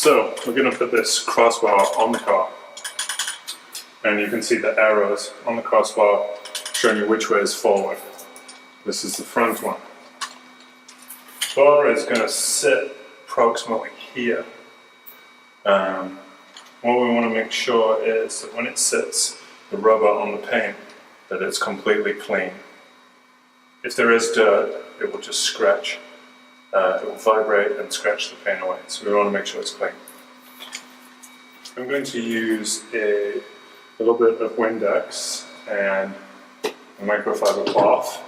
So we're going to put this crossbar on the car, and you can see the arrows on the crossbar showing you which way is forward. This is the front one. The bar is going to sit approximately here. What we want to make sure is that when it sits, the rubber on the paint, that it's completely clean. If there is dirt, it will just scratch. It will vibrate and scratch the paint away, so we want to make sure it's clean. I'm going to use a little bit of Windex and a microfiber cloth.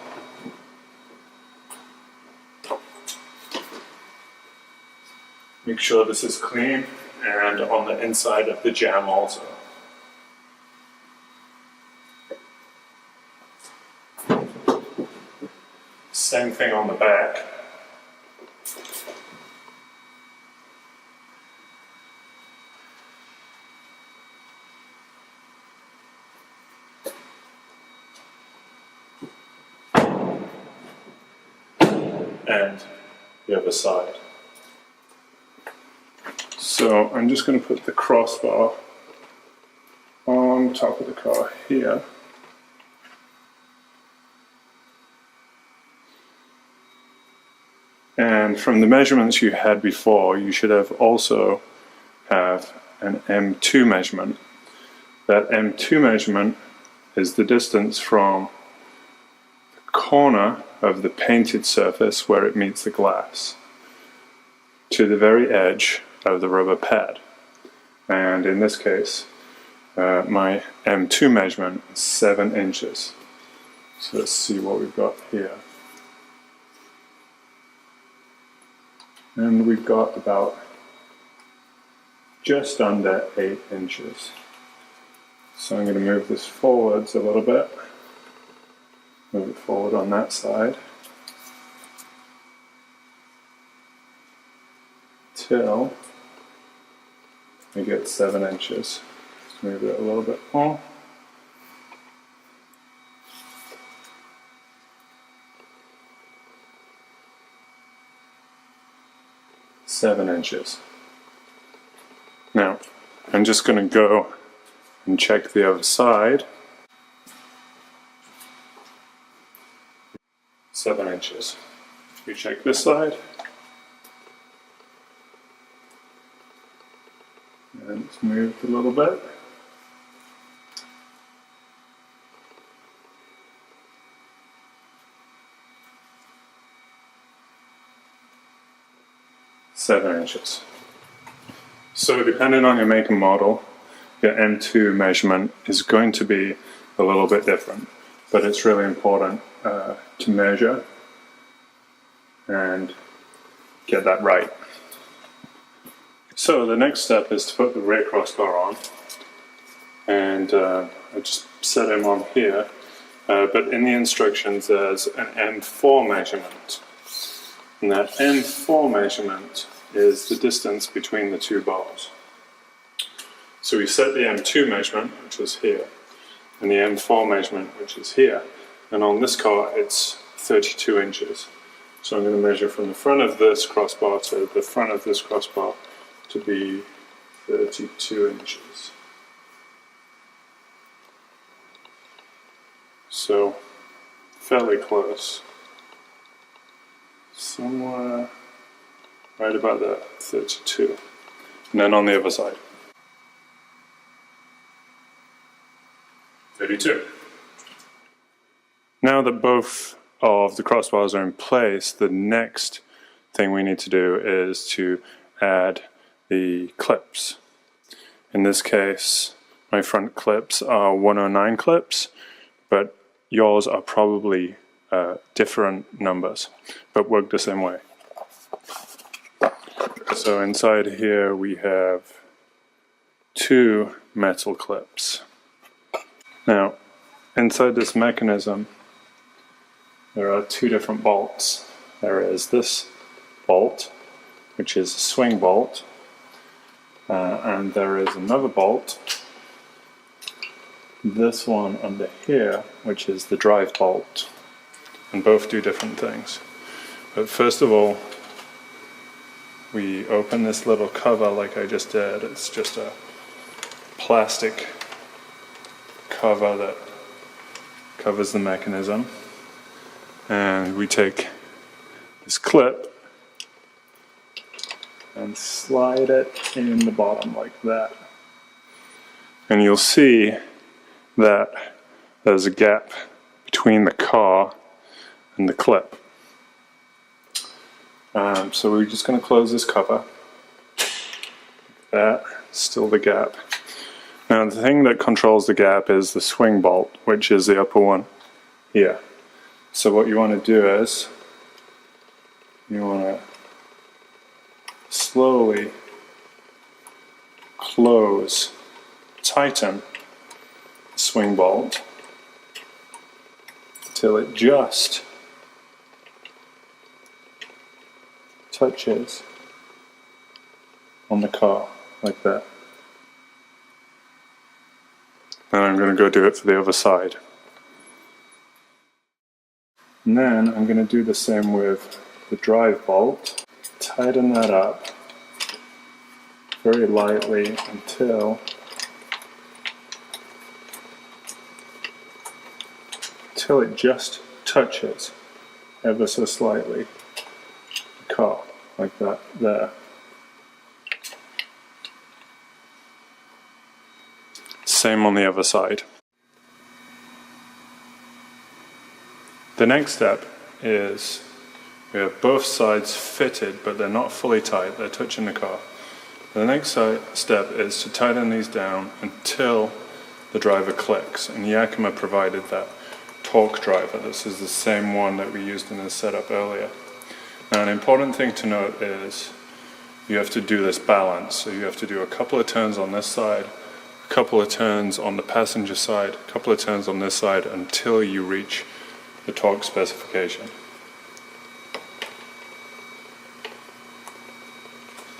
Make sure this is clean and on the inside of the jam also. Same thing on the back. And the other side. So I'm just going to put the crossbar on top of the car here. And from the measurements you had before, you should have also have an M2 measurement. That M2 measurement is the distance from the corner of the painted surface where it meets the glass to the very edge of the rubber pad. And in this case, my M2 measurement is 7 inches. So let's see what we've got here. And we've got about just under 8 inches. So I'm going to move this forwards a little bit. Move it forward on that side. Till we get 7 inches. Just move it a little bit more. Seven inches. Now, I'm just going to go and check the other side. 7 inches. You check this side. And it's moved a little bit. Seven inches. So depending on your make and model, your M2 measurement is going to be a little bit different, but it's really important to measure and get that right. So the next step is to put the rear crossbar on, and I just set him on here, but in the instructions there's an M4 measurement, and that M4 measurement is the distance between the two bars. So we set the M2 measurement, which is here, and the M4 measurement, which is here, and on this car it's 32 inches. So I'm going to measure from the front of this crossbar to the front of this crossbar to be 32 inches. So fairly close. Somewhere right about that, 32. And then on the other side. 32. Now that both of the crossbars are in place, the next thing we need to do is to add the clips. In this case, my front clips are 109 clips, but yours are probably different numbers, but work the same way. So inside here we have 2 metal clips. Now, inside this mechanism, there are 2 different bolts. There is this bolt, which is a swing bolt, and there is another bolt, this one under here, which is the drive bolt, and both do different things. But first of all, we open this little cover like I just did. It's just a plastic cover that covers the mechanism. And we take this clip and slide it in the bottom like that. And you'll see that there's a gap between the car and the clip. So we're just going to close this cover. That, still the gap. Now the thing that controls the gap is the swing bolt, which is the upper one here. So what you want to do is, you want to slowly tighten the swing bolt till it just touches on the car, like that. Then I'm going to go do it for the other side. And then I'm going to do the same with the drive bolt. Tighten that up very lightly until it just touches ever so slightly the car, like that, there. Same on the other side. The next step is we have both sides fitted, but they're not fully tight, they're touching the car. The next step is to tighten these down until the driver clicks, and Yakima provided that torque driver. This is the same one that we used in the setup earlier. Now, an important thing to note is you have to do this balance, so you have to do a couple of turns on this side, a couple of turns on the passenger side, a couple of turns on this side until you reach the torque specification.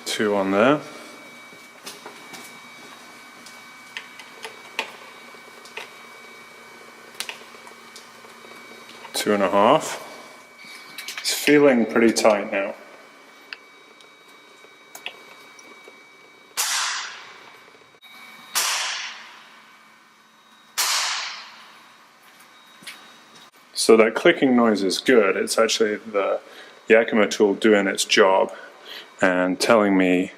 2 on there. Two and a half. It's feeling pretty tight now. So that clicking noise is good. It's actually the Yakima tool doing its job and telling me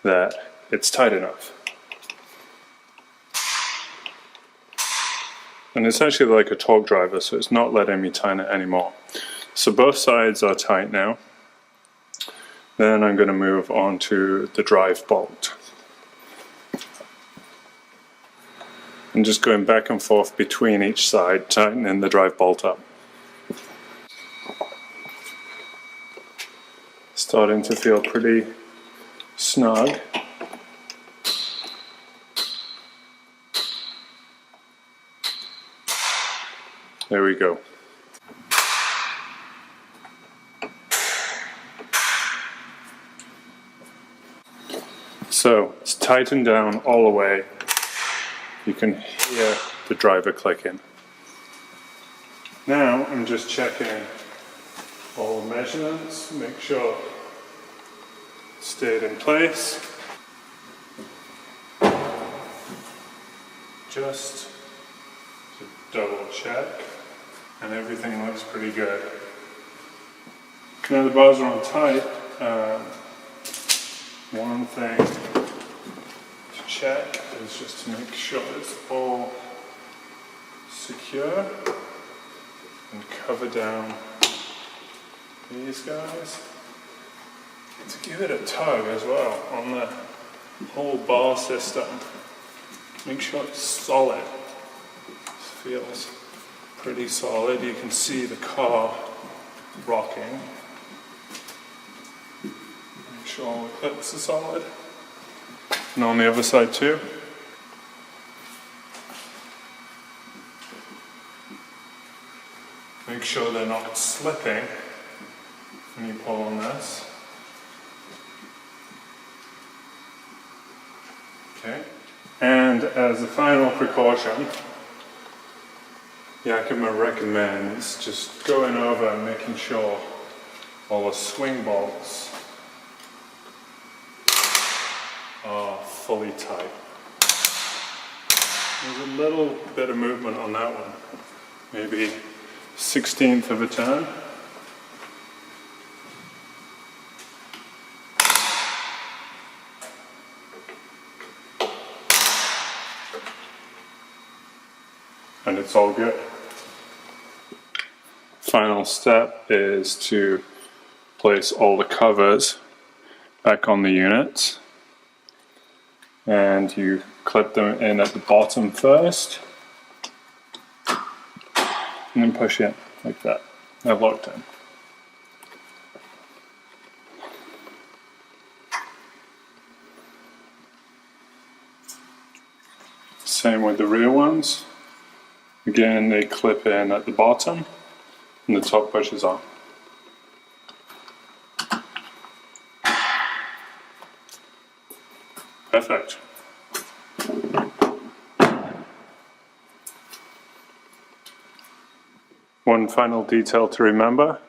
that it's tight enough. And it's actually like a torque driver, so it's not letting me tighten it anymore. So both sides are tight now. Then I'm going to move on to the drive bolt. I'm just going back and forth between each side, tightening the drive bolt up. Starting to feel pretty snug. There we go. So it's tightened down all the way. You can hear the driver clicking. Now I'm just checking all the measurements, make sure it stayed in place. Just to double check, and everything looks pretty good. Now the bars are on tight. One thing to check is just to make sure it's all secure and cover down these guys. To give it a tug as well on the whole bar system. Make sure it's solid. This feels pretty solid. You can see the car rocking. Make sure all the clips are solid. And on the other side too. Make sure they're not slipping when you pull on this. Okay. And as a final precaution, Yakima recommends just going over and making sure all the swing bolts fully tight. There's a little bit of movement on that one, maybe 1/16 of a turn. And it's all good. Final step is to place all the covers back on the units, and you clip them in at the bottom first and then push in like that. They're locked in. Same with the rear ones. Again, they clip in at the bottom and the top pushes on. Perfect. One final detail to remember.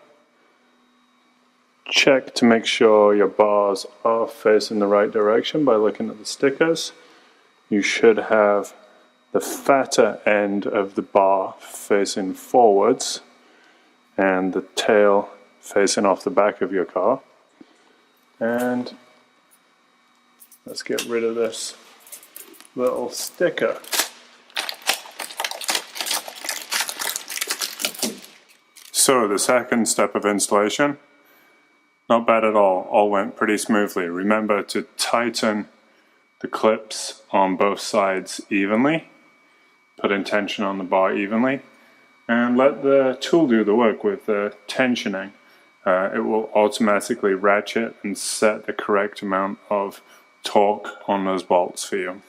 Check to make sure your bars are facing the right direction by looking at the stickers. You should have the fatter end of the bar facing forwards and the tail facing off the back of your car. And let's get rid of this little sticker. So the second step of installation, not bad at all went pretty smoothly. Remember to tighten the clips on both sides evenly, put in tension on the bar evenly, and let the tool do the work with the tensioning. It will automatically ratchet and set the correct amount of torque on those bolts for you.